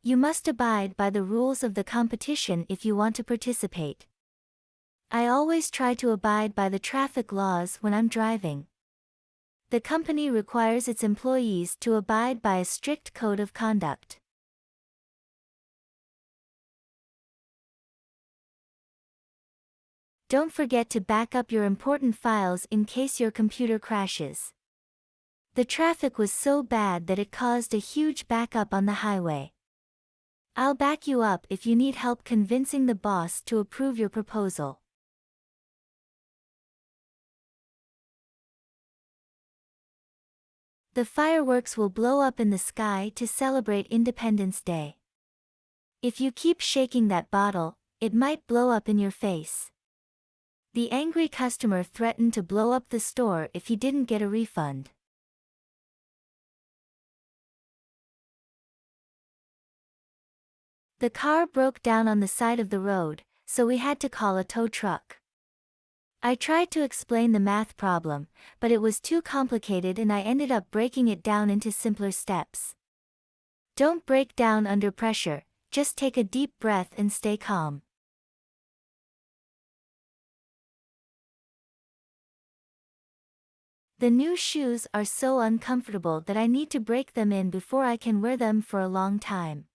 You must abide by the rules of the competition if you want to participate. I always try to abide by the traffic laws when I'm driving. The company requires its employees to abide by a strict code of conduct. Don't forget to back up your important files in case your computer crashes. The traffic was so bad that it caused a huge backup on the highway. I'll back you up if you need help convincing the boss to approve your proposal. The fireworks will blow up in the sky to celebrate Independence Day. If you keep shaking that bottle, it might blow up in your face. The angry customer threatened to blow up the store if he didn't get a refund. The car broke down on the side of the road, so we had to call a tow truck. I tried to explain the math problem, but it was too complicated and I ended up breaking it down into simpler steps. Don't break down under pressure, just take a deep breath and stay calm. The new shoes are so uncomfortable that I need to break them in before I can wear them for a long time.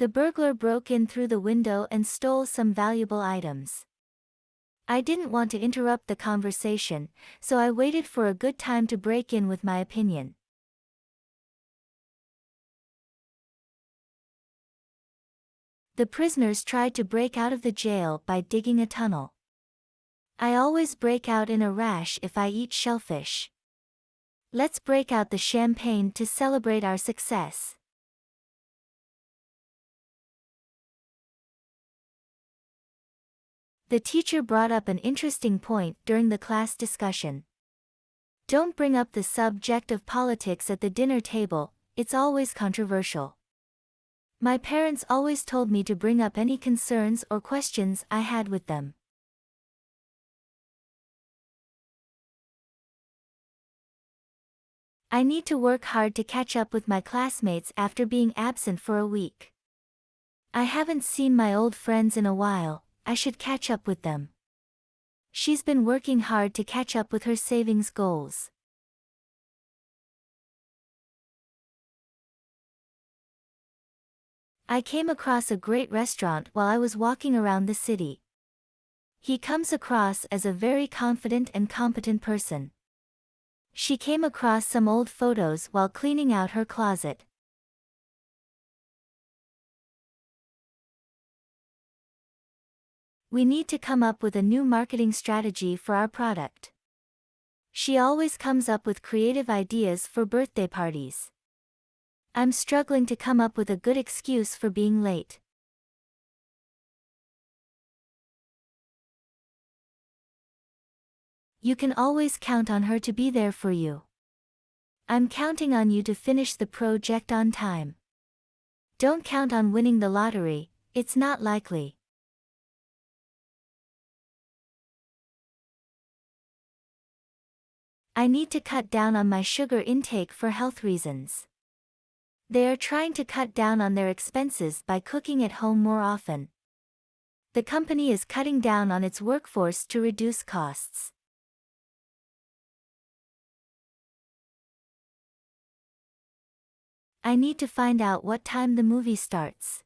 The burglar broke in through the window and stole some valuable items. I didn't want to interrupt the conversation, so I waited for a good time to break in with my opinion. The prisoners tried to break out of the jail by digging a tunnel. I always break out in a rash if I eat shellfish. Let's break out the champagne to celebrate our success. The teacher brought up an interesting point during the class discussion. Don't bring up the subject of politics at the dinner table, it's always controversial. My parents always told me to bring up any concerns or questions I had with them. I need to work hard to catch up with my classmates after being absent for a week. I haven't seen my old friends in a while, I should catch up with them. She's been working hard to catch up with her savings goals. I came across a great restaurant while I was walking around the city. He comes across as a very confident and competent person. She came across some old photos while cleaning out her closet. We need to come up with a new marketing strategy for our product. She always comes up with creative ideas for birthday parties. I'm struggling to come up with a good excuse for being late. You can always count on her to be there for you. I'm counting on you to finish the project on time. Don't count on winning the lottery, it's not likely. I need to cut down on my sugar intake for health reasons. They are trying to cut down on their expenses by cooking at home more often. The company is cutting down on its workforce to reduce costs. I need to find out what time the movie starts.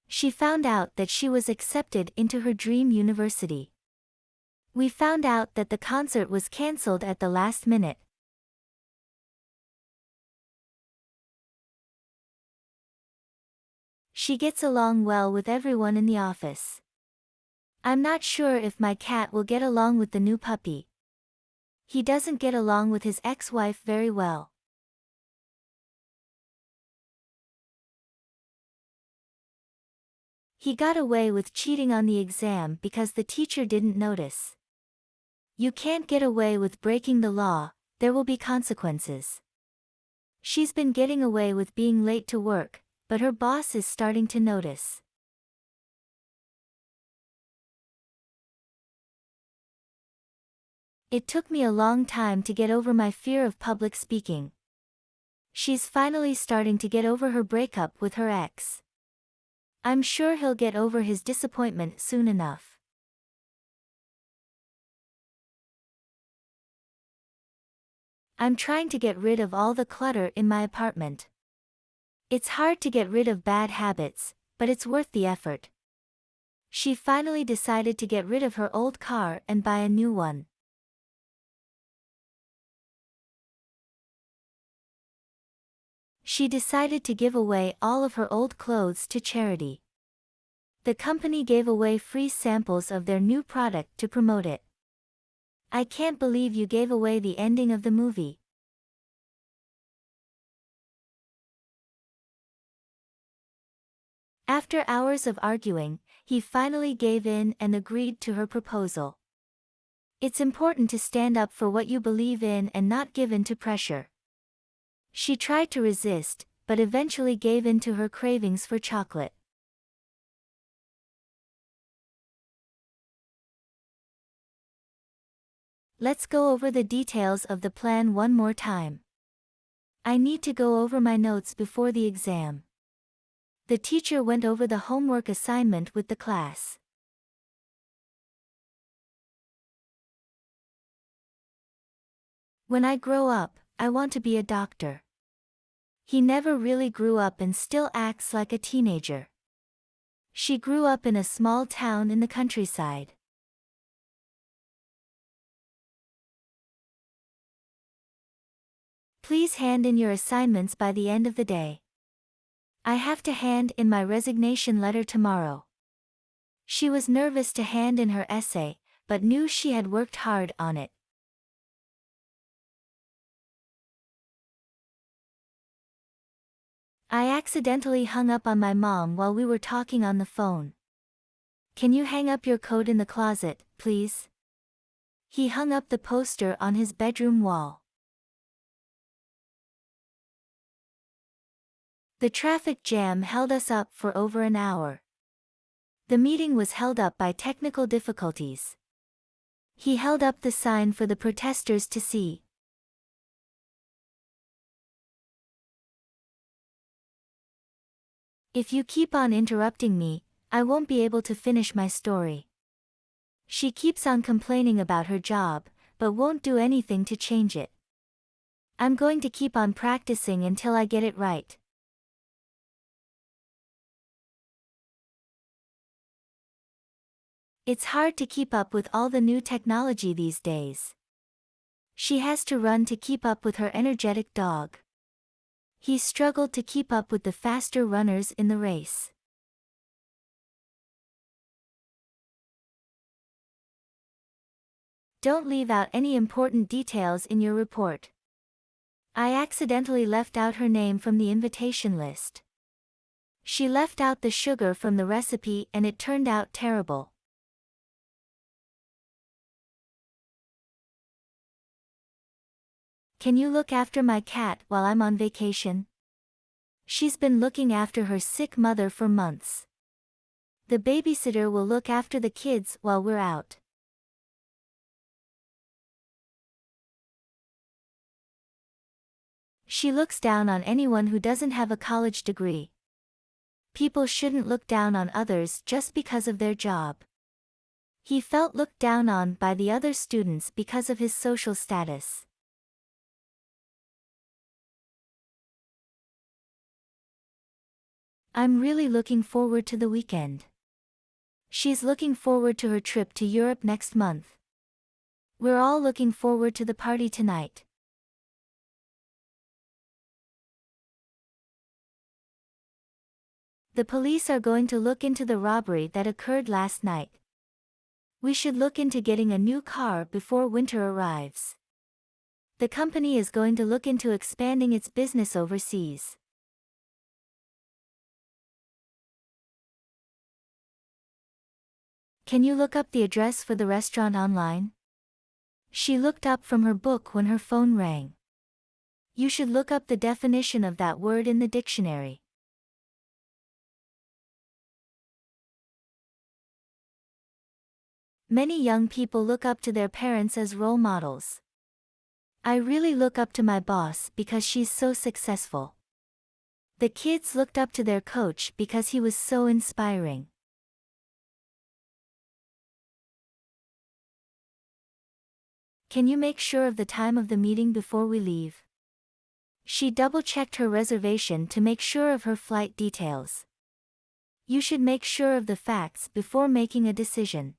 She found out that she was accepted into her dream university. We found out that the concert was cancelled at the last minute. She gets along well with everyone in the office. I'm not sure if my cat will get along with the new puppy. He doesn't get along with his ex-wife very well. He got away with cheating on the exam because the teacher didn't notice. You can't get away with breaking the law, there will be consequences. She's been getting away with being late to work, but her boss is starting to notice. It took me a long time to get over my fear of public speaking. She's finally starting to get over her breakup with her ex. I'm sure he'll get over his disappointment soon enough. I'm trying to get rid of all the clutter in my apartment. It's hard to get rid of bad habits, but it's worth the effort. She finally decided to get rid of her old car and buy a new one. She decided to give away all of her old clothes to charity. The company gave away free samples of their new product to promote it. I can't believe you gave away the ending of the movie. After hours of arguing, he finally gave in and agreed to her proposal. It's important to stand up for what you believe in and not give in to pressure. She tried to resist, but eventually gave in to her cravings for chocolate. Let's go over the details of the plan one more time. I need to go over my notes before the exam. The teacher went over the homework assignment with the class. When I grow up, I want to be a doctor. He never really grew up and still acts like a teenager. She grew up in a small town in the countryside. Please hand in your assignments by the end of the day. I have to hand in my resignation letter tomorrow. She was nervous to hand in her essay, but knew she had worked hard on it. I accidentally hung up on my mom while we were talking on the phone. Can you hang up your coat in the closet, please? He hung up the poster on his bedroom wall. The traffic jam held us up for over an hour. The meeting was held up by technical difficulties. He held up the sign for the protesters to see. If you keep on interrupting me, I won't be able to finish my story. She keeps on complaining about her job, but won't do anything to change it. I'm going to keep on practicing until I get it right. It's hard to keep up with all the new technology these days. She has to run to keep up with her energetic dog. He struggled to keep up with the faster runners in the race. Don't leave out any important details in your report. I accidentally left out her name from the invitation list. She left out the sugar from the recipe and it turned out terrible. Can you look after my cat while I'm on vacation? She's been looking after her sick mother for months. The babysitter will look after the kids while we're out. She looks down on anyone who doesn't have a college degree. People shouldn't look down on others just because of their job. He felt looked down on by the other students because of his social status. I'm really looking forward to the weekend. She's looking forward to her trip to Europe next month. We're all looking forward to the party tonight. The police are going to look into the robbery that occurred last night. We should look into getting a new car before winter arrives. The company is going to look into expanding its business overseas. Can you look up the address for the restaurant online? She looked up from her book when her phone rang. You should look up the definition of that word in the dictionary. Many young people look up to their parents as role models. I really look up to my boss because she's so successful. The kids looked up to their coach because he was so inspiring. Can you make sure of the time of the meeting before we leave? She double-checked her reservation to make sure of her flight details. You should make sure of the facts before making a decision.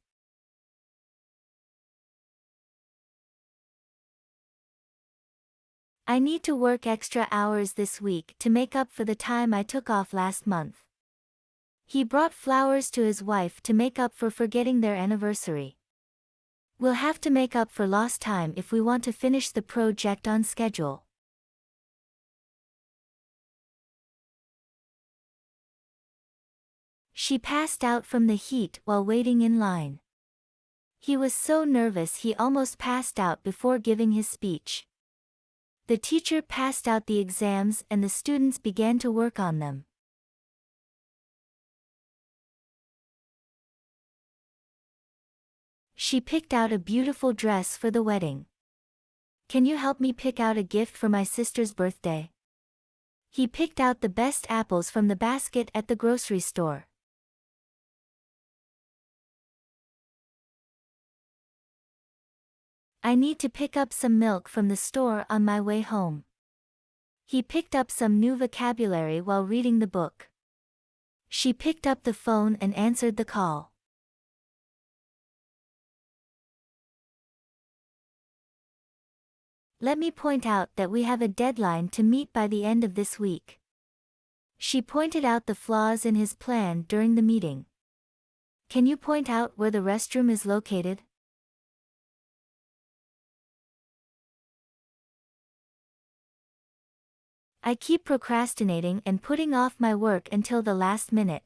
I need to work extra hours this week to make up for the time I took off last month. He brought flowers to his wife to make up for forgetting their anniversary. We'll have to make up for lost time if we want to finish the project on schedule. She passed out from the heat while waiting in line. He was so nervous he almost passed out before giving his speech. The teacher passed out the exams and the students began to work on them. She picked out a beautiful dress for the wedding. Can you help me pick out a gift for my sister's birthday? He picked out the best apples from the basket at the grocery store. I need to pick up some milk from the store on my way home. He picked up some new vocabulary while reading the book. She picked up the phone and answered the call. Let me point out that we have a deadline to meet by the end of this week. She pointed out the flaws in his plan during the meeting. Can you point out where the restroom is located? I keep procrastinating and putting off my work until the last minute.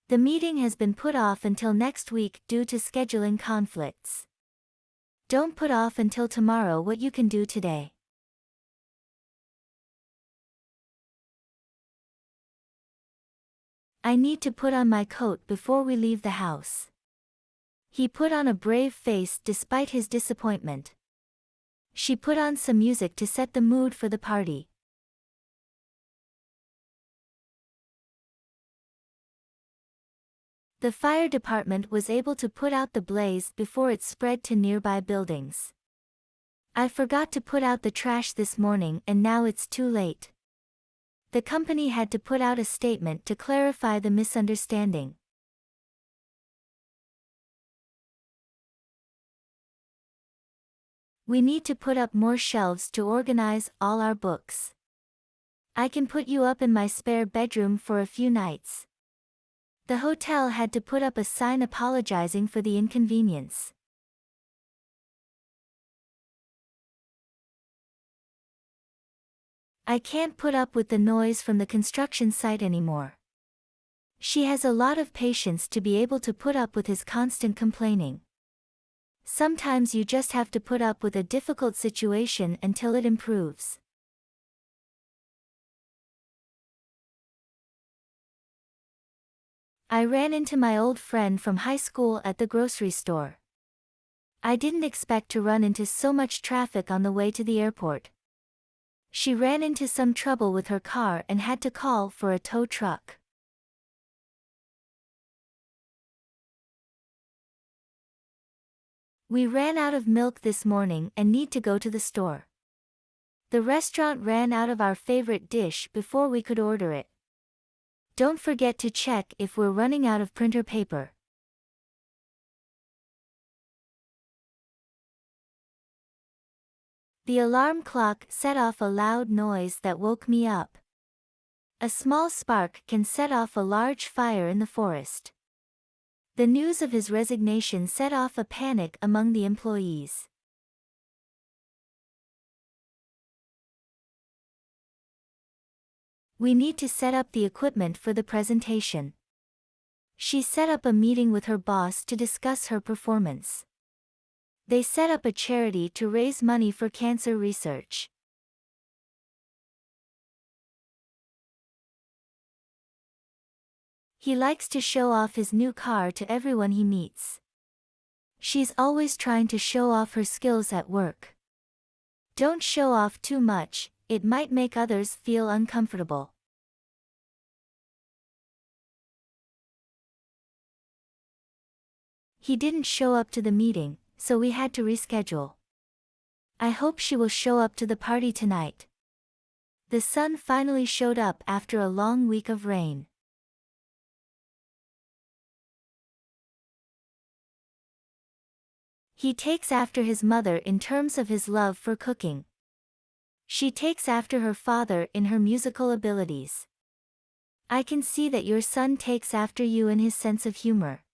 The meeting has been put off until next week due to scheduling conflicts. Don't put off until tomorrow what you can do today. I need to put on my coat before we leave the house. He put on a brave face despite his disappointment. She put on some music to set the mood for the party. The fire department was able to put out the blaze before it spread to nearby buildings. I forgot to put out the trash this morning and now it's too late. The company had to put out a statement to clarify the misunderstanding. We need to put up more shelves to organize all our books. I can put you up in my spare bedroom for a few nights. The hotel had to put up a sign apologizing for the inconvenience. I can't put up with the noise from the construction site anymore. She has a lot of patience to be able to put up with his constant complaining. Sometimes you just have to put up with a difficult situation until it improves. I ran into my old friend from high school at the grocery store. I didn't expect to run into so much traffic on the way to the airport. She ran into some trouble with her car and had to call for a tow truck. We ran out of milk this morning and need to go to the store. The restaurant ran out of our favorite dish before we could order it. Don't forget to check if we're running out of printer paper. The alarm clock set off a loud noise that woke me up. A small spark can set off a large fire in the forest. The news of his resignation set off a panic among the employees. We need to set up the equipment for the presentation. She set up a meeting with her boss to discuss her performance. They set up a charity to raise money for cancer research. He likes to show off his new car to everyone he meets. She's always trying to show off her skills at work. Don't show off too much, it might make others feel uncomfortable. He didn't show up to the meeting, so we had to reschedule. I hope she will show up to the party tonight. The sun finally showed up after a long week of rain. He takes after his mother in terms of his love for cooking. She takes after her father in her musical abilities. I can see that your son takes after you in his sense of humor.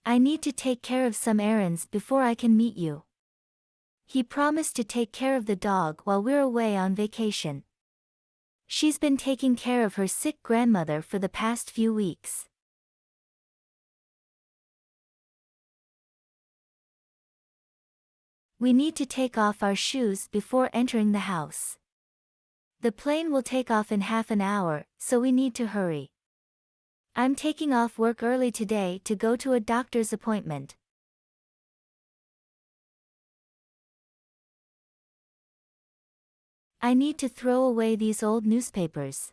I need to take care of some errands before I can meet you. He promised to take care of the dog while we're away on vacation. She's been taking care of her sick grandmother for the past few weeks. We need to take off our shoes before entering the house. The plane will take off in half an hour, so we need to hurry. I'm taking off work early today to go to a doctor's appointment. I need to throw away these old newspapers.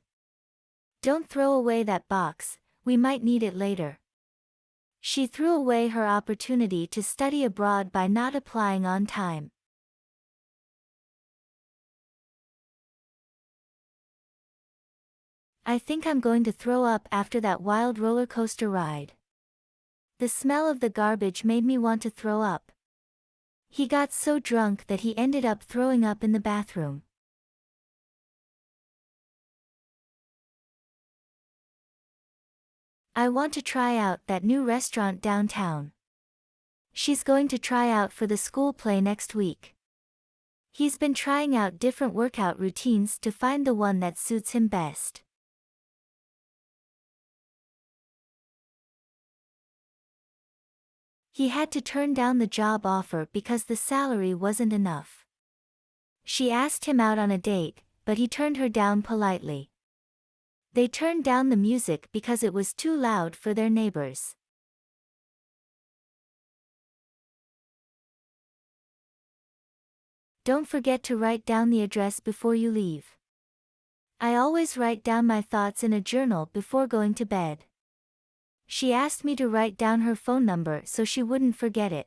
Don't throw away that box, we might need it later. She threw away her opportunity to study abroad by not applying on time. I think I'm going to throw up after that wild roller coaster ride. The smell of the garbage made me want to throw up. He got so drunk that he ended up throwing up in the bathroom. I want to try out that new restaurant downtown. She's going to try out for the school play next week. He's been trying out different workout routines to find the one that suits him best. He had to turn down the job offer because the salary wasn't enough. She asked him out on a date, but he turned her down politely. They turned down the music because it was too loud for their neighbors. Don't forget to write down the address before you leave. I always write down my thoughts in a journal before going to bed. She asked me to write down her phone number so she wouldn't forget it.